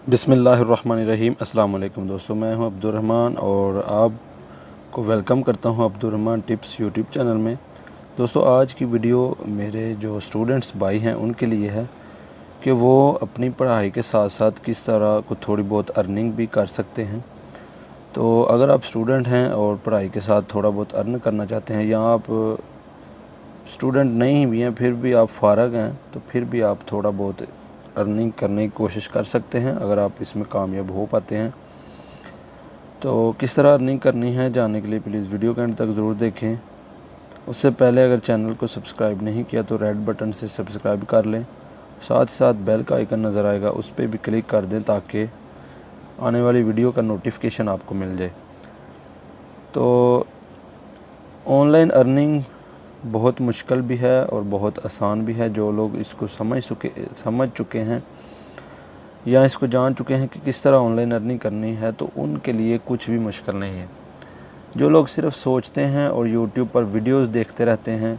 बिस्मिल्लाहिर्रहमानिर्रहीम। अस्सलाम वालेकुम दोस्तों, मैं हूं अब्दुर्रहमान और आपको वेलकम करता हूं अब्दुर्रहमान टिप्स यूट्यूब चैनल में। दोस्तों, आज की वीडियो मेरे जो स्टूडेंट्स भाई हैं उनके लिए है कि वो अपनी पढ़ाई के साथ साथ किस तरह को थोड़ी बहुत अर्निंग भी कर सकते हैं। तो अगर आप स्टूडेंट हैं और पढ़ाई के साथ थोड़ा बहुत अर्न करना चाहते हैं, या आप स्टूडेंट नहीं भी हैं फिर भी आप फ़ारग हैं, तो फिर भी आप थोड़ा बहुत अर्निंग करने की कोशिश कर सकते हैं अगर आप इसमें कामयाब हो पाते हैं। तो किस तरह अर्निंग करनी है जानने के लिए प्लीज़ वीडियो के एंड तक ज़रूर देखें। उससे पहले अगर चैनल को सब्सक्राइब नहीं किया तो रेड बटन से सब्सक्राइब कर लें, साथ ही साथ बेल का आइकन नज़र आएगा उस पर भी क्लिक कर दें ताकि आने वाली वीडियो का नोटिफिकेशन आपको मिल जाए। तो ऑनलाइन अर्निंग बहुत मुश्किल भी है और बहुत आसान भी है। जो लोग इसको समझ चुके हैं या इसको जान चुके हैं कि किस तरह ऑनलाइन अर्निंग करनी है, तो उनके लिए कुछ भी मुश्किल नहीं है। जो लोग सिर्फ सोचते हैं और यूट्यूब पर वीडियोस देखते रहते हैं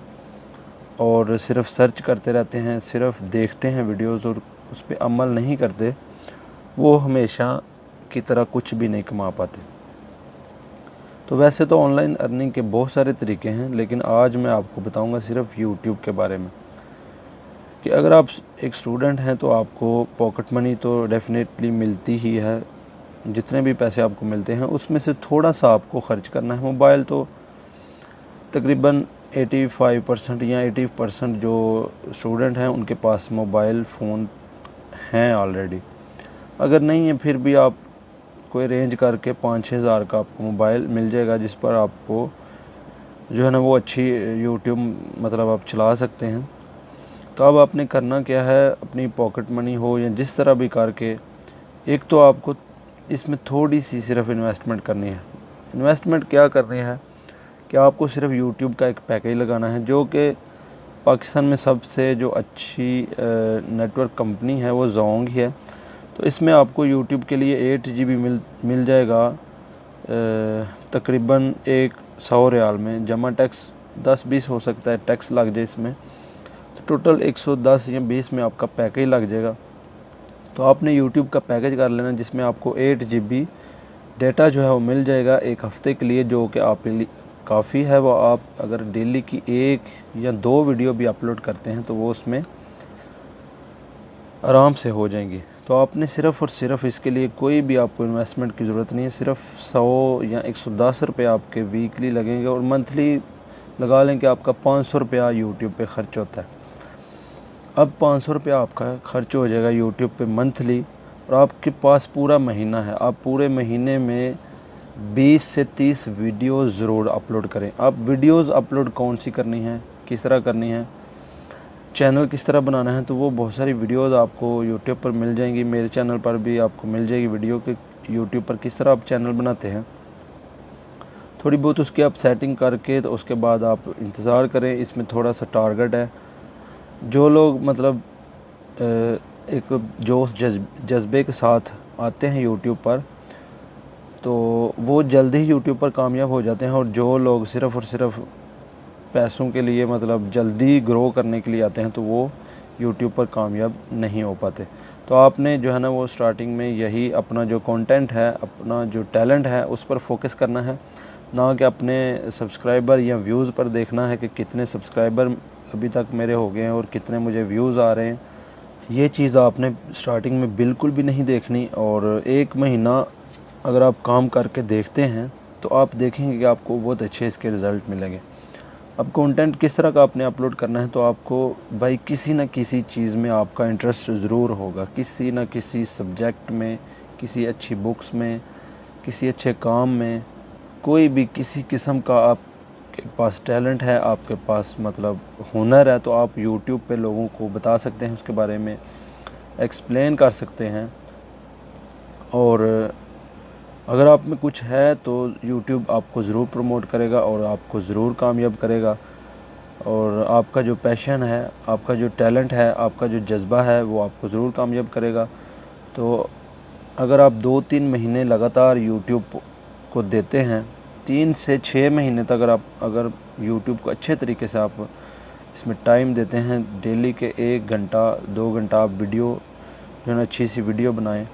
और सिर्फ सर्च करते रहते हैं, सिर्फ देखते हैं वीडियोस और उस पर अमल नहीं करते, वो हमेशा की तरह कुछ भी नहीं कमा पाते। तो वैसे तो ऑनलाइन अर्निंग के बहुत सारे तरीके हैं, लेकिन आज मैं आपको बताऊंगा सिर्फ यूट्यूब के बारे में कि अगर आप एक स्टूडेंट हैं तो आपको पॉकेट मनी तो डेफिनेटली मिलती ही है। जितने भी पैसे आपको मिलते हैं उसमें से थोड़ा सा आपको खर्च करना है। मोबाइल तो तकरीबन 85% या 80% जो स्टूडेंट हैं उनके पास मोबाइल फ़ोन हैं ऑलरेडी। अगर नहीं है फिर भी आप कोई रेंज करके 5-6 हज़ार का आपको मोबाइल मिल जाएगा जिस पर आपको जो है ना वो अच्छी यूट्यूब मतलब आप चला सकते हैं। तो अब आपने करना क्या है, अपनी पॉकेट मनी हो या जिस तरह भी करके, एक तो आपको इसमें थोड़ी सी सिर्फ इन्वेस्टमेंट करनी है। इन्वेस्टमेंट क्या करनी है कि आपको सिर्फ यूट्यूब का एक पैकेज लगाना है, जो कि पाकिस्तान में सबसे जो अच्छी नेटवर्क कंपनी है वो जोंग ही है। तो इसमें आपको यूट्यूब के लिए 8 GB मिल जाएगा तकरीबन 100 रियाल में, जमा टैक्स 10-20 हो सकता है टैक्स लग जाए इसमें, तो टोटल 110 या 20 में आपका पैकेज लग जाएगा। तो आपने यूट्यूब का पैकेज कर लेना जिसमें आपको 8 GB डेटा जो है वो मिल जाएगा एक हफ़्ते के लिए, जो कि आप लिए काफ़ी है। वो आप अगर डेली की 1 या 2 वीडियो भी अपलोड करते हैं तो वो उसमें आराम से हो जाएंगी। तो आपने सिर्फ़ और सिर्फ इसके लिए कोई भी आपको इन्वेस्टमेंट की ज़रूरत नहीं है। सिर्फ 100 या 110 रुपये आपके वीकली लगेंगे और मंथली लगा लें कि आपका 500 रुपया यूट्यूब पे ख़र्च होता है। अब 500 रुपया आपका खर्च हो जाएगा यूट्यूब पे मंथली, और आपके पास पूरा महीना है। आप पूरे महीने में 20 से 30 वीडियोज़ ज़रूर अपलोड करें। आप वीडियोज़ अपलोड कौन सी करनी है, किस तरह करनी है, चैनल किस तरह बनाना है, तो वो बहुत सारी वीडियोज़ आपको यूट्यूब पर मिल जाएंगी। मेरे चैनल पर भी आपको मिल जाएगी वीडियो कि यूट्यूब पर किस तरह आप चैनल बनाते हैं। थोड़ी बहुत उसकी आप सेटिंग करके तो उसके बाद आप इंतज़ार करें। इसमें थोड़ा सा टारगेट है। जो लोग मतलब एक जोश जज्बे के साथ आते हैं यूट्यूब पर, तो वो जल्दी ही यूट्यूब पर कामयाब हो जाते हैं। और जो लोग सिर्फ़ और सिर्फ पैसों के लिए मतलब जल्दी ग्रो करने के लिए आते हैं तो वो यूट्यूब पर कामयाब नहीं हो पाते। तो आपने जो है ना वो स्टार्टिंग में यही अपना जो कंटेंट है, अपना जो टैलेंट है उस पर फोकस करना है, ना कि अपने सब्सक्राइबर या व्यूज़ पर देखना है कि कितने सब्सक्राइबर अभी तक मेरे हो गए हैं और कितने मुझे व्यूज़ आ रहे हैं। ये चीज़ आपने स्टार्टिंग में बिल्कुल भी नहीं देखनी। और 1 महीना अगर आप काम करके देखते हैं तो आप देखेंगे कि आपको बहुत अच्छे इसके रिज़ल्ट मिलेंगे। अब कंटेंट किस तरह का आपने अपलोड करना है, तो आपको भाई किसी न किसी चीज़ में आपका इंटरेस्ट ज़रूर होगा, किसी न किसी सब्जेक्ट में, किसी अच्छी बुक्स में, किसी अच्छे काम में, कोई भी किसी किस्म का आपके पास टैलेंट है, आपके पास मतलब हुनर है, तो आप यूट्यूब पे लोगों को बता सकते हैं, उसके बारे में एक्सप्लेन कर सकते हैं। और अगर आप में कुछ है तो यूट्यूब आपको ज़रूर प्रमोट करेगा और आपको ज़रूर कामयाब करेगा। और आपका जो पैशन है, आपका जो टैलेंट है, आपका जो जज्बा है, वो आपको ज़रूर कामयाब करेगा। तो अगर आप 2-3 महीने लगातार यूट्यूब को देते हैं, 3 से 6 महीने तक अगर यूट्यूब को अच्छे तरीके से आप इसमें टाइम देते हैं, डेली के 1 घंटा 2 घंटा आप वीडियो जो है अच्छी सी वीडियो बनाएं,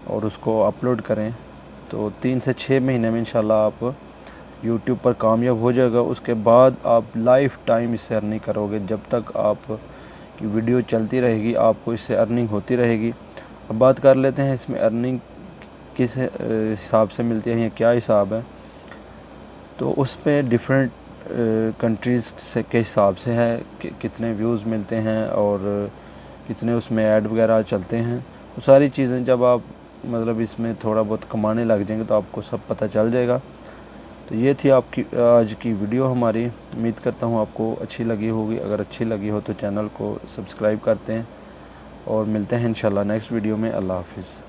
और उसको अपलोड करें तो 3 से 6 महीने में इंशाल्लाह आप यूट्यूब पर कामयाब हो जाएगा। उसके बाद आप लाइफ टाइम इससे अर्निंग करोगे। जब तक आप की वीडियो चलती रहेगी आपको इससे अर्निंग होती रहेगी। अब बात कर लेते हैं इसमें अर्निंग किस हिसाब से मिलती है या क्या हिसाब है। तो उस पर डिफरेंट कंट्रीज़ से के हिसाब से है कि कितने व्यूज़ मिलते हैं और कितने उसमें ऐड वगैरह चलते हैं। वो सारी चीज़ें जब आप मतलब इसमें थोड़ा बहुत कमाने लग जाएंगे तो आपको सब पता चल जाएगा। तो ये थी आपकी आज की वीडियो हमारी। उम्मीद करता हूँ आपको अच्छी लगी होगी। अगर अच्छी लगी हो तो चैनल को सब्सक्राइब करते हैं और मिलते हैं इंशाल्लाह नेक्स्ट वीडियो में। अल्लाह हाफ़िज़।